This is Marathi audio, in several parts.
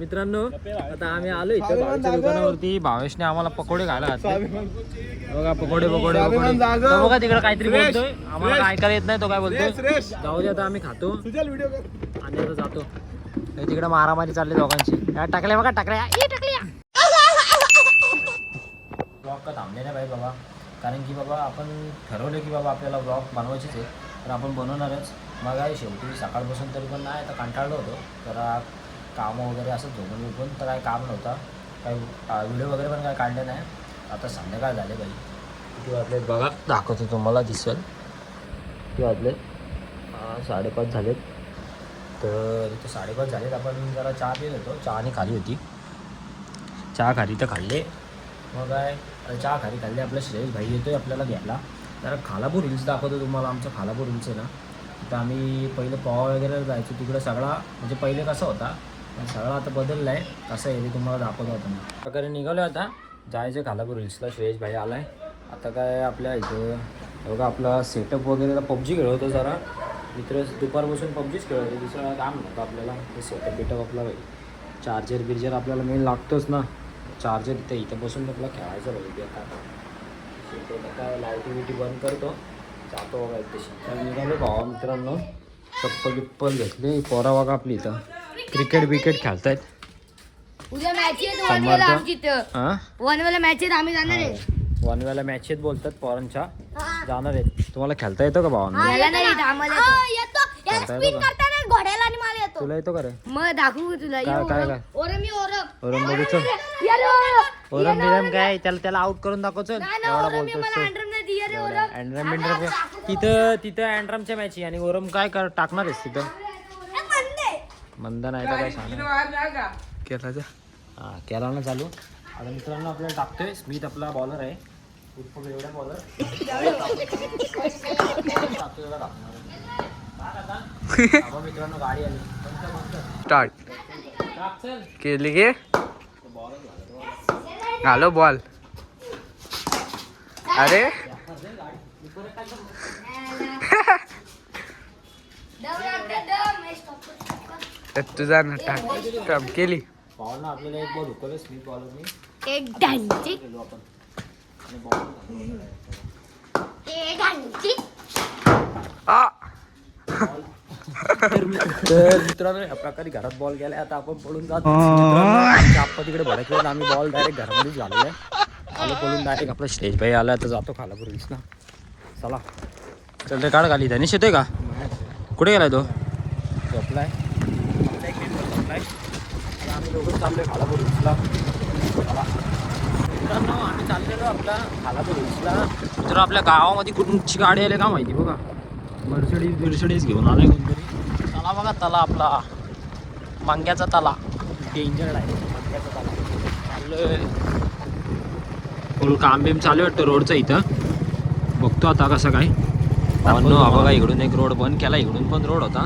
मित्रांनो आता आम्ही आलो इथं भावेशच्या दुकानावरती. भावेशने आम्हाला पकोडे खायला घातले बघा. पकोडे पकोडे पकोडे तो बघा तिकडे काहीतरी बोलतोय, आम्हाला काय ऐकायला येत नाही तो काय बोलतोय. जाऊ दे आता आम्ही खातो आणि आता जातो. तिकडे मारामारी चालली दोघांची. टाकल्या बघा टाकल्या ब्लॉग का थांबले नाही पाहिजे बाबा, कारण की बाबा आपण ठरवलं की बाबा आपल्याला ब्लॉग बनवायचेच आहे तर आपण बनवणारच. मग आहे शेवटी सकाळपासून तरी पण नाही तर कंटाळलो होतो जरा कामं वगैरे असं झोपून बिपून, तर काही काम नव्हता, काही व्हिडिओ वगैरे पण काही काढले नाही. आता संध्याकाळ झाले पाहिजे. किती वाजलेत बघा दाखवतो तुम्हाला, दिसेल किती वाजलेत. 5:30 झालेत. तर इथे 5:30 झालेत. आपण जरा चहा पित होतो, चहाने खाली होती, चहा खाली तर खाल्ले. मग काय चहा खाली आपला श्रेयस भाई येतोय आपल्याला घ्यायला. जरा खालापूर हिल्स दाखवतो तुम्हाला. आमचं खालापूर हिल्स आहे ना, तर आम्ही पहिले पॉव वगैरे जायचो तिकडे. सगळा म्हणजे पहिले कसा होता सगळा आता बदलला आहे. कसं आहे ते तुम्हाला दाखवतो. आता प्रकारे निघालो आता जायचं खालापूर हिल्सला. श्रेयस भाई आला आहे. आता काय आपल्या इथं बघा आपला सेटअप वगैरे पबजी खेळत होतो जरा. मित्र दुपारपासून पबजीच खेळत होतो, दुसरं काम नव्हतं आपल्याला. ते सेटअप बिटअप आपला चार्जर बिर्जर आपल्याला मेन लागतोच ना. चार्जर इथं बसून आपला खेळायचं पाहिजे. आता लाईटी बिटी बंद करतो, जातो बघा तशी. तर निघालो भावा मित्रांनो. चप्पल बिप्पल घेतली. पोरा बघा आपली इथं क्रिकेट बिकेट खेळतायत. उद्या मॅच आहेत वनवेला आमची इथं. वनवेला मॅच आहेत, आम्ही जाणार आहे. वनवेला मॅच आहेत बोलतात पोरांच्या, जाणार आहेत. तुम्हाला खेळता येतो का भावांना? घोड्याला आणि मला येतो. तुला येतो का रे? मग दाखवू तुला. काय काय काय ओरम ओरम बघू. ओरम बिरम काय त्याला आउट करून दाखवतो. एवढा बोलतोस अँड्रम बिंड्रम. तिथं अँड्रमच्या मॅच आहे आणि ओरम काय टाकणार आहेस तिथं? मंदा नाही तर काय सांग केला ना चालू. आता मित्रांनो आपल्याला टाकतोय. स्मिथ आपला बॉलर आहे, एवढा बॉलर मित्रांनो. गाडी आली स्टार्ट केली गे घालो बॉल. अरे तुझा टाक केली. बॉल ना आपल्याला एक बॉल हुकवलं स्मिथ बॉलरनी. एक डांची तर मित्रांनो या प्रकारे घरात बॉल गेलाय. आता आपण पळून जातो. आप्पा तिकडे भडकले, आम्ही बॉल डायरेक्ट घरामध्येच घालूया. आलो पळून डायरेक्ट. आपला श्रेयस भाई आला तर जातो खालापूर हिल्सला. चला चल रे, काढ खाली. धनेश येतोय का? कुठे गेलाय तो? झोपलाय. आम्ही दोघं चाललोय खालापूर हिल्सला. मित्रांनो आम्ही चाललेलो आपला खालापूर हिल्सला. तर आपल्या गावामध्ये कुठूनची गाडी आली का माहिती बघा. मर्सिडीज घेऊन आलाय कोणतरी. तला बघा तला आपला मांग्याचा तला. डेंजर आहे मांग्याचा तला. चाललोय फुल काम बिम चालू वाटतं रोडचं इथं. बघतो आता कसं काय. भावांनो हा बघा इकडून एक रोड बंद केला. इकडून पण रोड होता.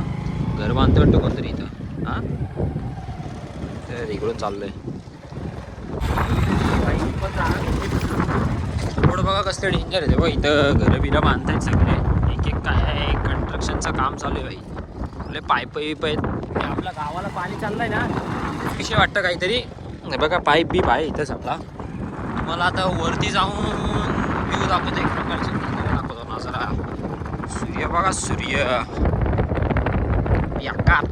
घर बांधतो वाटतं कोणतरी इथं. हां तर इकडून चाललोय. रोड बघा कसं डेंजर आहे बघ. इथं घरं बिरं बांधतायत सगळे. एक काय कन्स्ट्रक्शनचं काम चालू आहे भाई. आपले पाईप विप आहेत. आपल्या गावाला पाणी चाललंय ना विषय वाटतं काहीतरी. बघा पाईप बीप आहे इथं सगळा. तुम्हाला आता वरती जाऊन व्ह्यू दाखवतो एक प्रकारचे. दाखवतो ना जरा. सूर्य बघा सूर्य याकार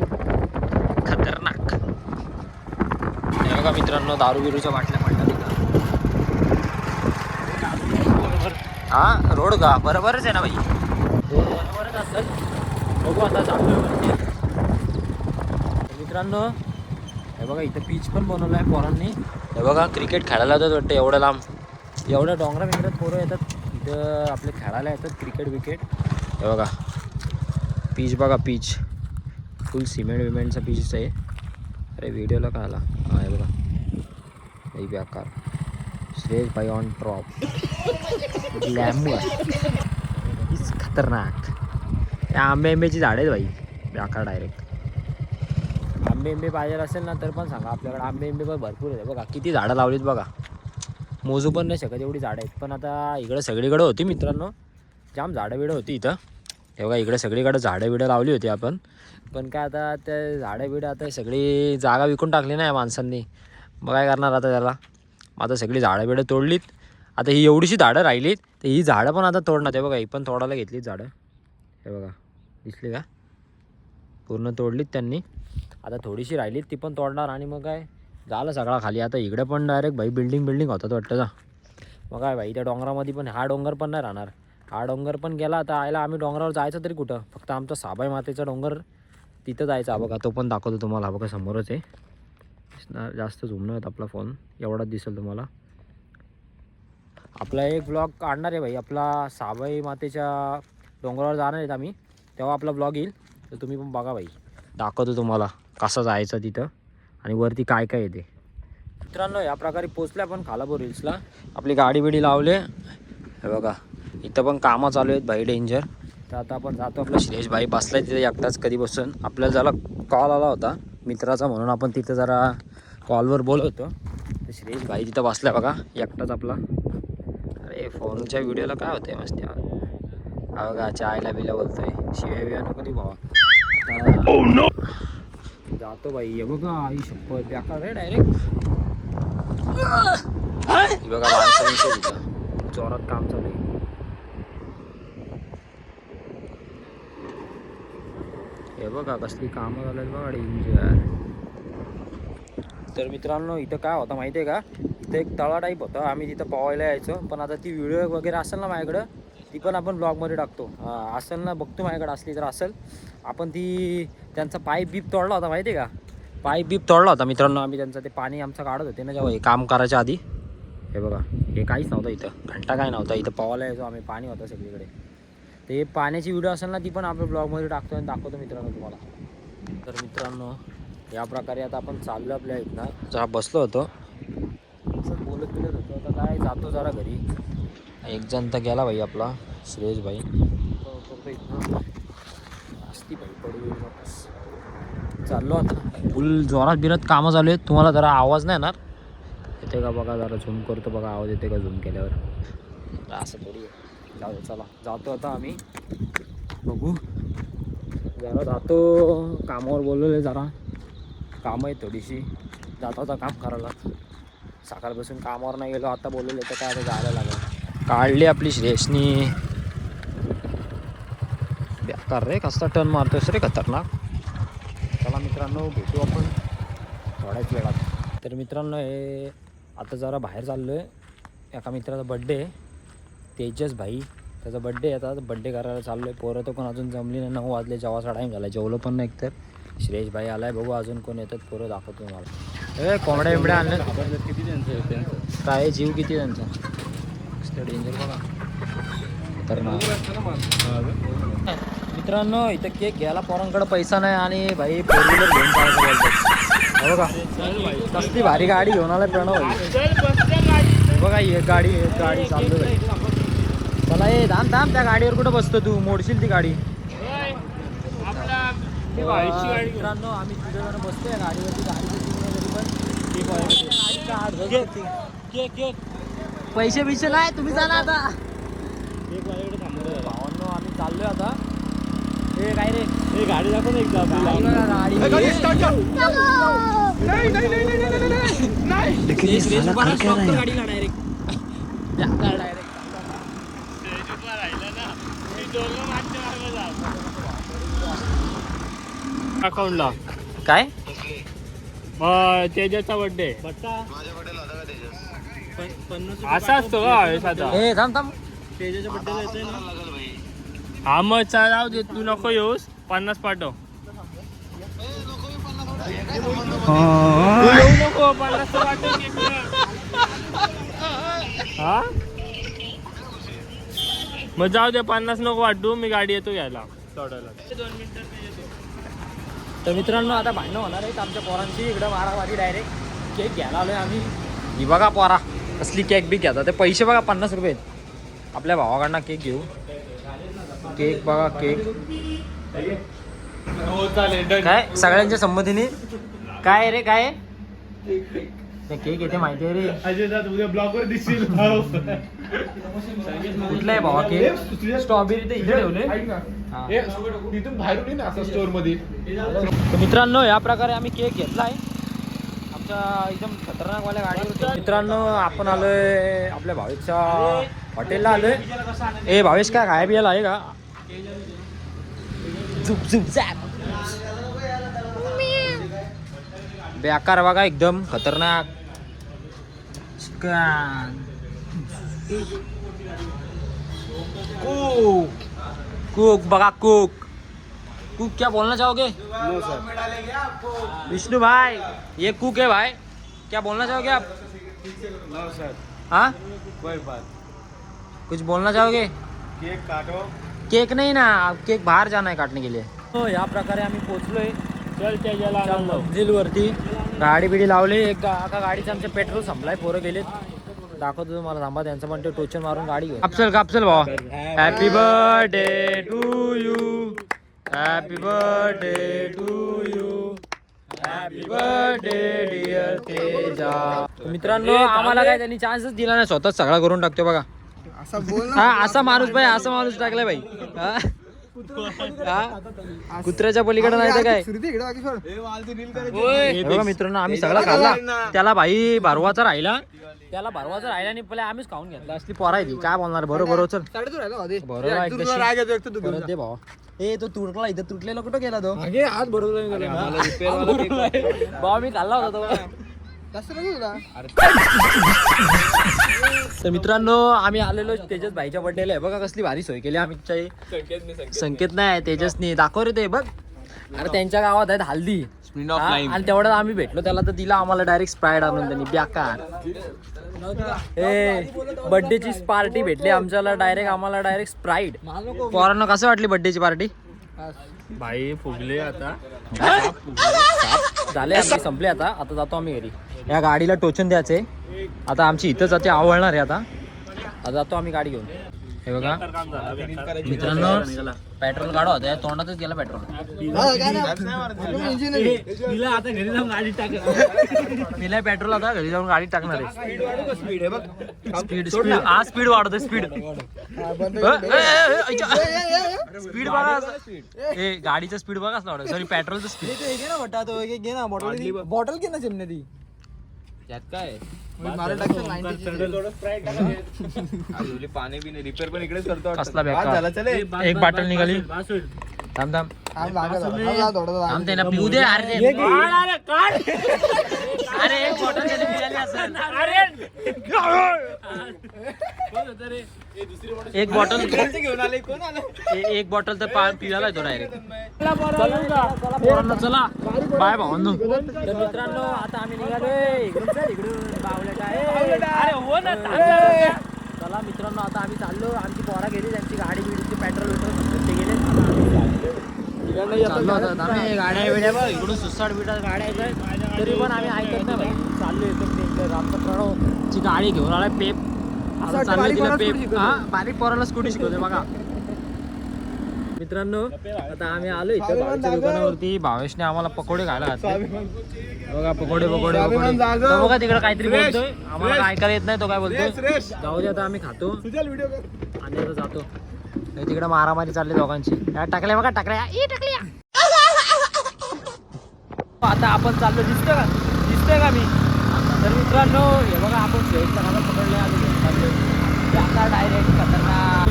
खतरनाक. हे बघा मित्रांनो दारू बिरूच्या बाटल्या पडल्या तिथं. बरोबर हा रोड का बरोबरच आहे ना भाई. रोड बरोबरच असेल. बघू आता चालू मित्रांनो. हे बघा इथं पीच पण बनवलं आहे पोरांनी. हे बघा क्रिकेट खेळायला येतात वाटतं एवढं लांब. एवढ्या डोंगरा बिंगरात पोरं येतात इथं आपले खेळायला येतात क्रिकेट विकेट. हे बघा पीच बघा. पीच फुल सिमेंट विमेंटचा पीच आहे. अरे व्हिडिओला का आला? हा हे बघा हे बेकार. श्रेयस भाई ऑन टॉप. ग्लॅमर इज खतरनाक. त्या आंब्याची झाड आहेत भाई बेकार डायरेक्ट. आंबे पाहिजे असेल ना तर पण सांगा. आपल्याकडे आंबे पण भरपूर आहेत. बघा किती झाडं लावलीत बघा. मोजू पण नाही शकत एवढी झाडं आहेत. पण आता इकडं सगळीकडे होती मित्रांनो. जाम झाडं बिडं होती इथं. हे बघा इकडे सगळीकडे झाडं बिडं लावली होती आपण, पण काय आता ते झाडं बिडं आता सगळी जागा विकून टाकली नाही माणसांनी. मग काय करणार आता त्याला. आता सगळी झाडं बिडं तोडलीत. आता ही एवढीशी झाडं राहिलीत तर ही झाडं पण आता तोडणार. हे बघा ही पण तोडायला घेतलीत झाडं. हे बघा दिसली का, पूर्ण तोडलीत त्यांनी. आता थोडीशी राहिलीत ती पण तोडणार आणि मग काय झालं सगळा खाली. आता इकडे पण डायरेक्ट भाई बिल्डिंग होतात वाटतं का. मग काय भाई त्या डोंगरामध्ये पण हा डोंगर पण नाही राहणार. हा डोंगर पण गेला. आता आयला आम्ही डोंगरावर जायचं तरी कुठं, फक्त आमचा साबाई मातेचा डोंगर तिथं जायचं. हा बघा तो पण दाखवतो तुम्हाला. हा बघा समोरच आहे. जास्त झूम नाही होत आपला फोन, एवढाच दिसेल तुम्हाला. आपला एक ब्लॉग काढणार आहे भाई, आपला साबाई मातेच्या डोंगरावर जाणार आहेत आम्ही, तेव्हा आपला ब्लॉग येईल. तर तुम्ही पण बघा भाई, दाखवतो तुम्हाला कसं जायचं तिथं आणि वरती काय काय येते. मित्रांनो या प्रकारे पोचल्या पण खालापूर हिल्सला. आपली गाडी बिडी लावले. हे बघा इथं पण कामं चालू आहेत भाई डेंजर. तर आता आपण जातो. आपला श्रेयश भाई बसलाय तिथे एकटाच कधीपासून. आपल्याला जरा कॉल आला होता मित्राचा, म्हणून आपण तिथं जरा कॉलवर बोलत होतो. तर श्रेयश भाई तिथं बसलाय बघा एकटाच आपला. अरे फोनच्या व्हिडिओला काय होतंय मस्ती. हा बघा चायला बिला बोलतोय, शिव्या बिया नको ती भावा. जातो भाई. हे बघा आई शपथ बेकार रे डायरेक्ट. बघा माणसं तिथं जोरात काम चालू आहे. हे बघा कसली कामं झालं बघा डेंजर. तर मित्रांनो इथं काय होतं माहिती आहे का, इथं एक तळा टाईप होतं. आम्ही तिथं पोहायला यायचो. पण आता ती व्हिडिओ वगैरे असेल ना माझ्याकडं, ती पण आपण ब्लॉगमध्ये टाकतो. असेल ना, बघतो माझ्याकडे असली तर असेल. आपण ती त्यांचा पाईप बीप तोडला होता माहिती आहे का, पाईप बीप तोडला होता मित्रांनो. आम्ही त्यांचं ते पाणी आमचं काढत होते ना जेव्हा हे काम करायच्या आधी. हे बघा हे काहीच नव्हतं इथं, घंटा काय नव्हता इथं. पोहायला यायचो आम्ही, पाणी होतं सगळीकडे. ते पाण्याची व्हिडिओ असेल ना, ती पण आपण ब्लॉगमध्ये टाकतो आणि दाखवतो मित्रांनो तुम्हाला. तर मित्रांनो या प्रकारे आता आपण चाललो आपल्या इथनं. जरा बसलो होतो असं बोलत होतो. आता काय जातो जरा घरी. एक जण तर गेला भाई आपला श्रेयश भाई. इथनं असती भाई पडू वापस. चाललो आता फुल जोरात बिरात कामं चालू आहेत. तुम्हाला जरा आवाज नाही येणार, येते का बघा. जरा झूम करतो बघा, आवाज येते का झूम केल्यावर. असं थोडी जाऊ. चला जातो आता आम्ही, बघू. जरा जातो कामावर, बोलवले जरा कामं आहे थोडीशी. जातो आता काम करायला. सकाळपासून कामावर नाही गेलो, आता बोलवले तर काय आता जायला लागेल. काढली आपली श्रेयसनी. बेकार रे कसा टर्न मारतोस रे, खतरनाक. चला मित्रांनो भेटू आपण थोड्याच वेळात. तर मित्रांनो हे आता जरा बाहेर चाललो आहे. एका मित्राचा बड्डे आहे, तेजस भाई त्याचा बड्डे आहे. आता बड्डे करायला चाललो आहे. पोरं तर पण अजून जमली नाही. 9 वाजले, जेवायचा टाईम झाला. जेवलो पण नाही. एकतर श्रेयश भाई आलाय, बघू अजून कोण येतात. पोरं दाखवतो मला. ए कोंबड्या बिंबड्या आणले किती त्यांचं, काय जीव किती त्यांचा. डेंजर बघा खतरनाक. मित्रांनो इथं केक घ्यायला पोरांकडे पैसा नाही आणि भाई 4 व्हीलर घेऊन चालायचं बोलतात. हो बघा कसली भारी गाडी घेऊन आलाय प्रणव भाई. बघा एक गाडी चाललो भाई. चला ए थांब त्या गाडीवर कुठं बसतो तू, मोडशील ती गाडी. मित्रांनो आम्ही 3 जण बसतोय गाडीवरती. पैसे बिशे नाही, तुम्ही जा ना आता. भावांनो आम्ही चाललोय आता. हे काय रे, हे गाडी दाखव एकदा. अकाउंटला काय तेजाचा बर्थडे असा असतो का साधा. हे थांब तेजाच्या बर्थडेला येतोय ना. हा मग जाऊ दे, तू नको येऊस. 50 पाठव. येऊ नको, 50 पाठव. हा मग जाऊ दे, 50 नको वाटू. मी गाडी येतो घ्यायला सोडायला. 2 मिनिटात येतो. तर मित्रांनो आता भांडणं होणार आहेत आमच्या पोरांची. इकडं मारामारी डायरेक्ट. केक घ्यायला आलोय आम्ही. ही बघा पोरा कसली केक बी घेतात. ते पैसे बघा 50 रुपये आपल्या भावाकडनं. केक घेऊ. केक बघा केक काय सगळ्यांच्या संमतीने. काय रे काय ते केक येते माहिती आहे रे. अजय उद्या ब्लॉगवर दिसशील. कुठला आहे भावा केक? स्ट्रॉबेरी ते इथे ठेवले. हा. तिथून बाहेरून ये ना असं स्टोअर मध्ये. तर मित्रांनो या प्रकारे आम्ही केक घेतला आहे आमच्या एकदम खतरनाकवाल्या गाडीवर. मित्रांनो आपण आलोय आपल्या भावेशच्या हॉटेलला आलोय. ए भावेश काय खाया पियाला आहे का? झुप झुप झॅप. बेकार बघा एकदम खतरनाक. चिकन कुक कुक बघा कुक कुक क्या बोलना चाहोगे? विष्णु भाई ये कुक है भाई, क्या बोलना चाहोगे आप? नो सर, हाँ कोई बात. कुछ बोलना चाहोगे? केक काटो. केक नाही ना, केक बाहेर जाना है काटने के लिए. हो या प्रकारे आम्ही पोहोचलोय चल त्याच्याला वरती. गाडी बिडी लावली. एका गाडीचं आमचं पेट्रोल संपलाय. पोरं गेलेत. दाखवतो तुम्हाला थांबा. त्यांचं पण ते टोचन मारून गाडी घेऊ. कापसल भावा. Happy birthday to you, happy birthday to you, happy birthday dear Teja. मित्रांनो आम्हाला काय त्यांनी चान्सच दिला नाही. स्वतःच सगळा करून टाकतो बघा. हा असा माणूस भाई, असा माणूस टाकलाय भाई. कुत्र्याच्या पलीकडे नाही तर काय. बघा मित्रांनो आम्ही सगळा खाल्ला. त्याला भाई भरवाचा राहिला. त्याला भरवाचा राहिला आणि पहिले आम्हीच खाऊन घेतला. असली पोरायची काय बोलणार. बरोबर चल बरोबर दे भावा. ए तो तुटला इथं. तुटलेला कुठं गेला तो? आज बरोबर भावा मी खाल्ला होता तो. तर मित्रांनो आम्ही आलेलो तेजस भाईच्या बर्थडेला आहे. बघा कसली भारी सोय केली आम्ही. संकेत नाही तेजसनी दाखव रे ते बघ. अरे त्यांच्या गावात आहेत हल्दी आणि तेवढ्यात आम्ही भेटलो त्याला तर दिला आम्हाला डायरेक्ट स्प्राईड आणून त्यांनी. बेकार ए बर्थडेची पार्टी भेटली आमच्याला डायरेक्ट. आम्हाला डायरेक्ट स्प्राईड. पोरांना कसं वाटली बर्थडेची पार्टी? भाई फुगले आता झाले आमचे संपले. आता जातो आम्ही घरी. या गाडीला टोचन द्यायचे. आता आमची इथं जाते आवळणार आहे. आता जातो आम्ही गाडी घेऊन. हे बघा मित्रांनो पेट्रोल गाडा होता या तोंडातच गेला पेट्रोल. आता घरी जाऊन गाडी टाक. पिलाय पेट्रोल आता घरी जाऊन गाडी टाकणार आहे. स्पीड स्पीड हा स्पीड वाढवतोय. स्पीड स्पीड बघा. ए गाडीचं स्पीड बघा असं वाढव. Sorry पेट्रोलचं speed. बॉटल घे ना चिमणे ती. त्यात काय पाणी बिनी रिपेअर पण इकडेच करतो. कसला बेकार. एक बॉटल निघाली. थांब थांब थांब त्यांना पिऊ दे. अरे अरे एक बॉटल निघाली असेल. एक बॉटल घेऊन आले. कोण आलं? एक बॉटल तर पिळाला येतो डायरेक्ट. चला बाय भावांनो. तर मित्रांनो आता आम्ही निघालोय इकडून बावल्या काय. चला मित्रांनो आता आम्ही चाललो. आमची पोरा गेली. त्यांची गाडी बिडीची पेट्रोल ते गेले. चाललो आता आम्ही. गाड्या बिड्या बघ इकडून सुसाट बिटात गाड्या आहेत तरी पण आम्ही ऐकत नाही भाई. चाललो एकदम रामचा प्रणवची गाडी घेऊन आलाय पेप. आता चाललोय तिला पेप. हा बारीक पोराला स्कूटी शिकवते बघा. मित्रांनो आता आम्ही आलो इथं भावेशच्या दुकानावरती. भावेशने आम्हाला पकोडे खायला घातले. बघा पकोडे पकोडे पकोडे. तो बघा तिकडे काहीतरी बोलतोय. आम्हाला काय ऐकायला येत नाही तो काय बोलतोय. जाऊ दे आता आम्ही खातो आणि आता जातो. तिकडे मारामारी चालली दोघांची. टाकल्या बघा टाकल्या. आता आपण चाललो. दिसतोय का मी? तर मित्रांनो हे बघा आपण शेवटच्या भागात पकडले. आता डायरेक्ट खतरनाक.